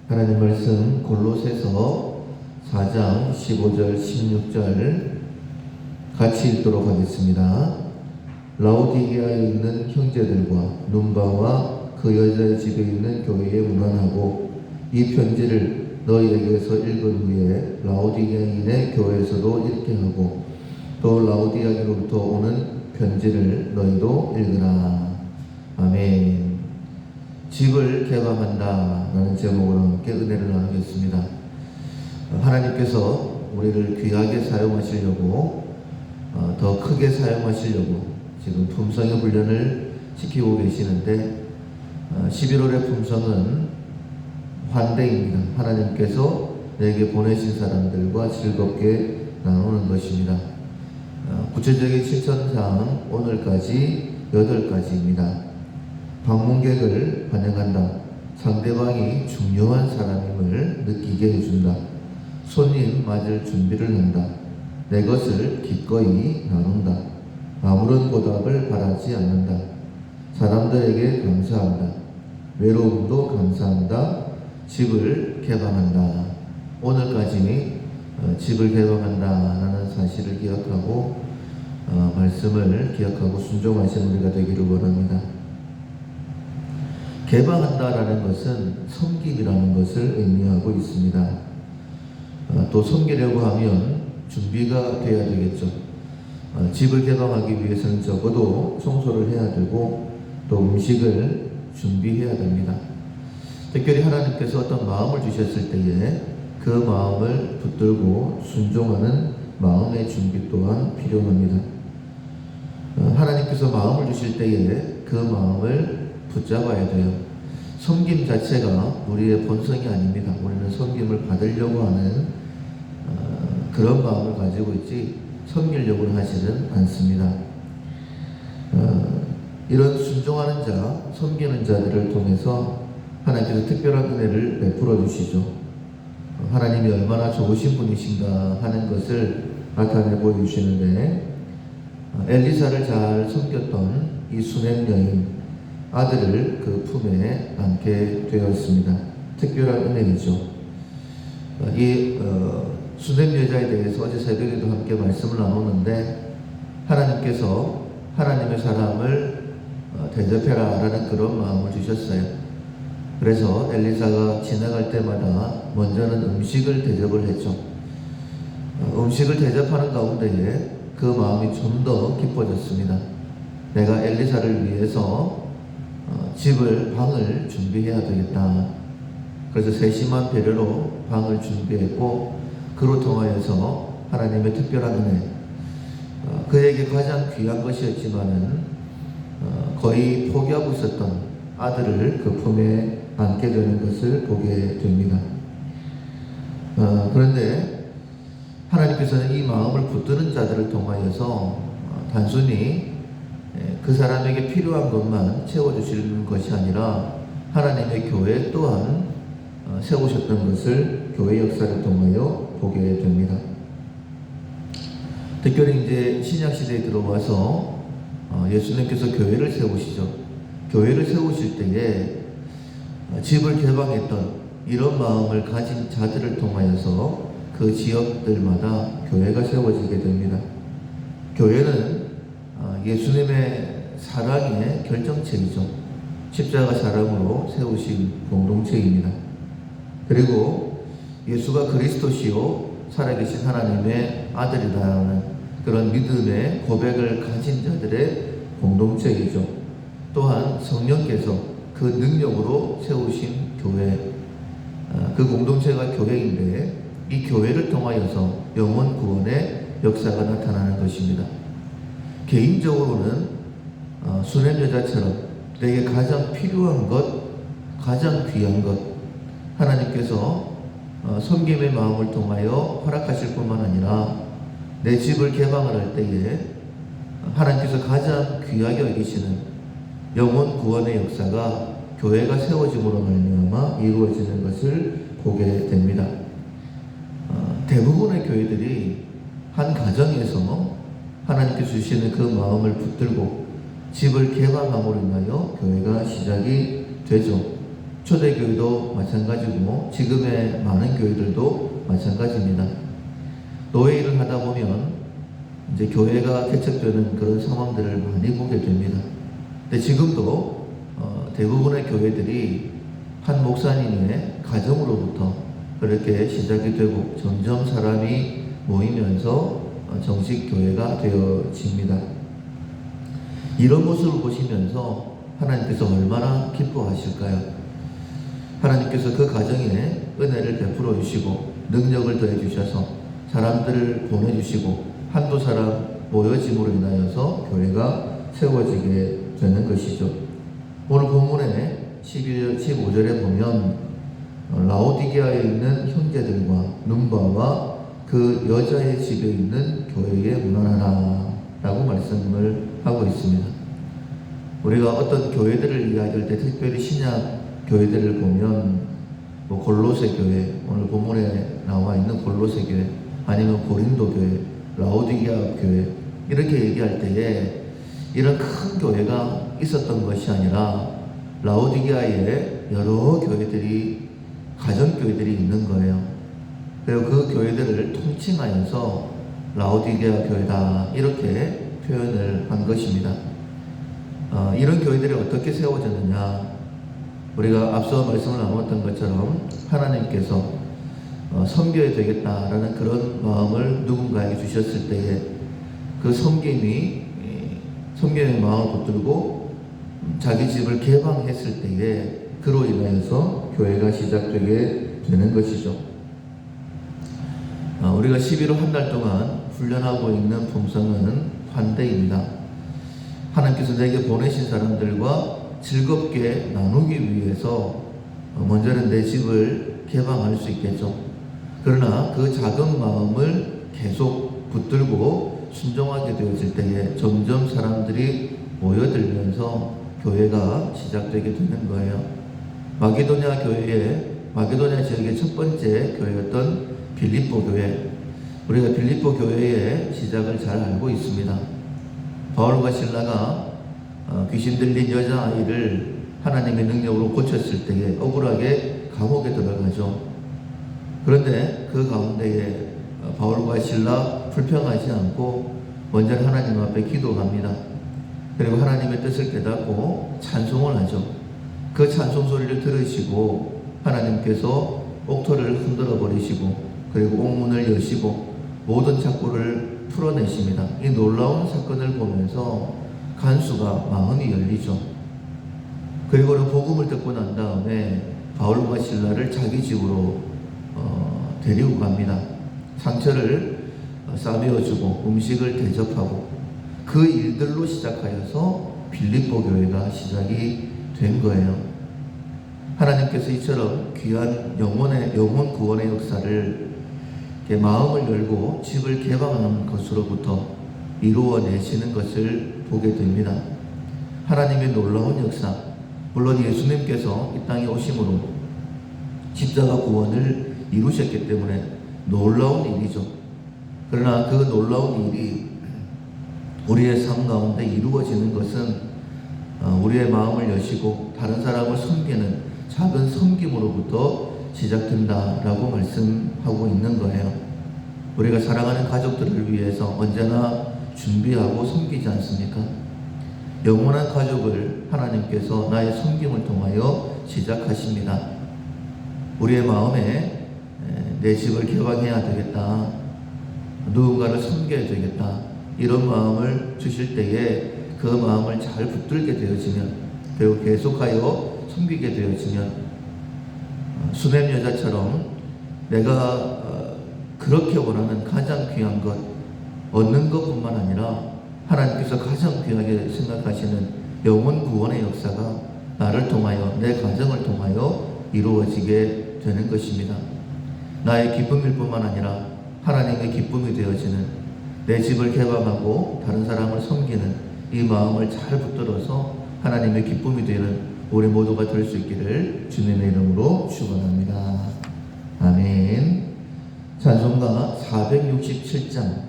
하나님 말씀 골로새서 4장 15절 16절 같이 읽도록 하겠습니다. 라오디게아에 있는 형제들과 눈바와 그 여자의 집에 있는 교회에 문안하고 이 편지를 너희에게서 읽은 후에 라오디게아인의 교회에서도 읽게 하고 또 라오디게아로부터 오는 편지를 너희도 읽으라. 아멘. 집을 개방한다 라는 제목으로 함께 은혜를 나누겠습니다. 하나님께서 우리를 귀하게 사용하시려고 더 크게 사용하시려고 지금 품성의 훈련을 시키고 계시는데 11월의 품성은 환대입니다. 하나님께서 내게 보내신 사람들과 즐겁게 나누는 것입니다. 구체적인 실천사항 오늘까지 8가지입니다. 방문객을 환영한다. 상대방이 중요한 사람임을 느끼게 해준다. 손님 맞을 준비를 한다. 내 것을 기꺼이 나눈다. 아무런 보답을 바라지 않는다. 사람들에게 감사한다. 외로움도 감사한다. 집을 개방한다. 오늘까지 집을 개방한다 라는 사실을 기억하고 말씀을 기억하고 순종하시는 우리가 되기를 원합니다. 개방한다라는 것은 섬김이라는 것을 의미하고 있습니다. 또 섬기려고 하면 준비가 돼야 되겠죠. 집을 개방하기 위해서는 적어도 청소를 해야 되고 또 음식을 준비해야 됩니다. 특별히 하나님께서 어떤 마음을 주셨을 때에 그 마음을 붙들고 순종하는 마음의 준비 또한 필요합니다. 하나님께서 마음을 주실 때에 그 마음을 붙잡아야 돼요. 섬김 자체가 우리의 본성이 아닙니다. 우리는 섬김을 받으려고 하는 그런 마음을 가지고 있지 섬기려고는 하지는 않습니다. 이런 순종하는 자, 섬기는 자들을 통해서 하나님께서 특별한 은혜를 베풀어 주시죠. 하나님이 얼마나 좋으신 분이신가 하는 것을 나타내 보여주시는데 엘리사를 잘 섬겼던 이 수넴 여인 아들을 그 품에 안게 되었습니다. 특별한 은혜이죠. 이 수넴 여자에 대해서 어제 새벽에도 함께 말씀을 나눴는데 하나님께서 하나님의 사람을 대접해라 라는 그런 마음을 주셨어요. 그래서 엘리사가 지나갈 때마다 먼저는 음식을 대접을 했죠. 음식을 대접하는 가운데에 그 마음이 좀 더 깊어졌습니다. 내가 엘리사를 위해서 방을 준비해야 되겠다. 그래서 세심한 배려로 방을 준비했고 그로 통하여서 하나님의 특별한 은혜, 그에게 가장 귀한 것이었지만은 거의 포기하고 있었던 아들을 그 품에 안게 되는 것을 보게 됩니다. 그런데 하나님께서는 이 마음을 붙드는 자들을 통하여서 단순히 그 사람에게 필요한 것만 채워주시는 것이 아니라 하나님의 교회 또한 세우셨던 것을 교회 역사를 통하여 보게 됩니다. 특별히 이제 신약시대에 들어와서 예수님께서 교회를 세우시죠. 교회를 세우실 때에 집을 개방했던 이런 마음을 가진 자들을 통하여서 그 지역들마다 교회가 세워지게 됩니다. 교회는 예수님의 사랑의 결정체이죠. 십자가 사랑으로 세우신 공동체입니다. 그리고 예수가 그리스도시요 살아계신 하나님의 아들이라는 그런 믿음의 고백을 가진 자들의 공동체이죠. 또한 성령께서 그 능력으로 세우신 교회, 그 공동체가 교회인데 이 교회를 통하여서 영혼 구원의 역사가 나타나는 것입니다. 개인적으로는 수넴 여자처럼 내게 가장 필요한 것, 가장 귀한 것, 하나님께서 섬김의 마음을 통하여 허락하실 뿐만 아니라 내 집을 개방을 할 때에 하나님께서 가장 귀하게 여기시는 영혼 구원의 역사가 교회가 세워짐으로 말미암아 이루어지는 것을 보게 됩니다. 대부분의 교회들이 한 가정에서 하나님께서 주시는 그 마음을 붙들고 집을 개방함으로 인하여 교회가 시작이 되죠. 초대교회도 마찬가지고 지금의 많은 교회들도 마찬가지입니다. 노예 일을 하다 보면 이제 교회가 개척되는 그런 상황들을 많이 보게 됩니다. 근데 지금도 대부분의 교회들이 한 목사님의 가정으로부터 그렇게 시작이 되고 점점 사람이 모이면서 정식 교회가 되어집니다. 이런 모습을 보시면서 하나님께서 얼마나 기뻐하실까요? 하나님께서 그 가정에 은혜를 베풀어 주시고 능력을 더해 주셔서 사람들을 보내주시고 한두 사람 모여짐으로 인하여서 교회가 세워지게 되는 것이죠. 오늘 본문에 15절에 보면 라오디게아에 있는 형제들과 눈바와 그 여자의 집에 있는 교회에 문안하라 라고 말씀을 하고 있습니다. 우리가 어떤 교회들을 이야기할 때 특별히 신약 교회들을 보면 골로새 교회, 오늘 본문에 나와 있는 골로새 교회, 아니면 고린도 교회, 라오디게아 교회 이렇게 얘기할 때에 이런 큰 교회가 있었던 것이 아니라 라오디게아에 여러 교회들이 가정교회들이 있는 거예요. 그리고 그 교회들을 통칭하여서 라오디게아 교회다 이렇게 표현을 한 것입니다. 이런 교회들이 어떻게 세워졌느냐, 우리가 앞서 말씀을 나눴던 것처럼 하나님께서 섬겨야 되겠다라는 그런 마음을 누군가에게 주셨을 때에 그 섬김의 마음을 붙들고 자기 집을 개방했을 때에 그로 인하여서 교회가 시작되게 되는 것이죠. 우리가 11월 한 달 동안 훈련하고 있는 품성은 환대입니다. 하나님께서 내게 보내신 사람들과 즐겁게 나누기 위해서 먼저는 내 집을 개방할 수 있겠죠. 그러나 그 작은 마음을 계속 붙들고 순종하게 되어질 때에 점점 사람들이 모여들면서 교회가 시작되게 되는 거예요. 마게도냐 지역의 첫 번째 교회였던 빌립보 교회, 우리가 빌립보 교회의 시작을 잘 알고 있습니다. 바울과 실라가 귀신 들린 여자아이를 하나님의 능력으로 고쳤을 때에 억울하게 감옥에 들어가죠. 그런데 그 가운데에 바울과 실라 불평하지 않고 먼저 하나님 앞에 기도합니다. 그리고 하나님의 뜻을 깨닫고 찬송을 하죠. 그 찬송 소리를 들으시고 하나님께서 옥토를 흔들어 버리시고 그리고 옥문을 여시고 모든 착고를 풀어내십니다. 이 놀라운 사건을 보면서 간수가 마음이 열리죠. 그리고 복음을 듣고 난 다음에 바울과 실라를 자기 집으로 데리고 갑니다. 상처를 싸매어주고 음식을 대접하고 그 일들로 시작하여서 빌립보 교회가 시작이 된 거예요. 하나님께서 이처럼 귀한 영혼 구원의 역사를 마음을 열고 집을 개방하는 것으로부터 이루어내시는 것을 보게 됩니다. 하나님의 놀라운 역사, 물론 예수님께서 이 땅에 오심으로 십자가 구원을 이루셨기 때문에 놀라운 일이죠. 그러나 그 놀라운 일이 우리의 삶 가운데 이루어지는 것은 우리의 마음을 여시고 다른 사람을 섬기는 작은 섬김으로부터 시작된다라고 말씀하고 있는 거예요. 우리가 사랑하는 가족들을 위해서 언제나 준비하고 섬기지 않습니까? 영원한 가족을 하나님께서 나의 섬김을 통하여 시작하십니다. 우리의 마음에 내 집을 개방해야 되겠다, 누군가를 섬겨야 되겠다, 이런 마음을 주실 때에 그 마음을 잘 붙들게 되어지면, 그리고 계속하여 섬기게 되어지면 수냄 여자처럼 내가 그렇게 원하는 가장 귀한 것 얻는 것뿐만 아니라 하나님께서 가장 귀하게 생각하시는 영혼 구원의 역사가 나를 통하여, 내 가정을 통하여 이루어지게 되는 것입니다. 나의 기쁨일 뿐만 아니라 하나님의 기쁨이 되어지는, 내 집을 개방하고 다른 사람을 섬기는 이 마음을 잘 붙들어서 하나님의 기쁨이 되는 우리 모두가 될 수 있기를 주님의 이름으로 축원합니다. 아멘. 찬송가 467장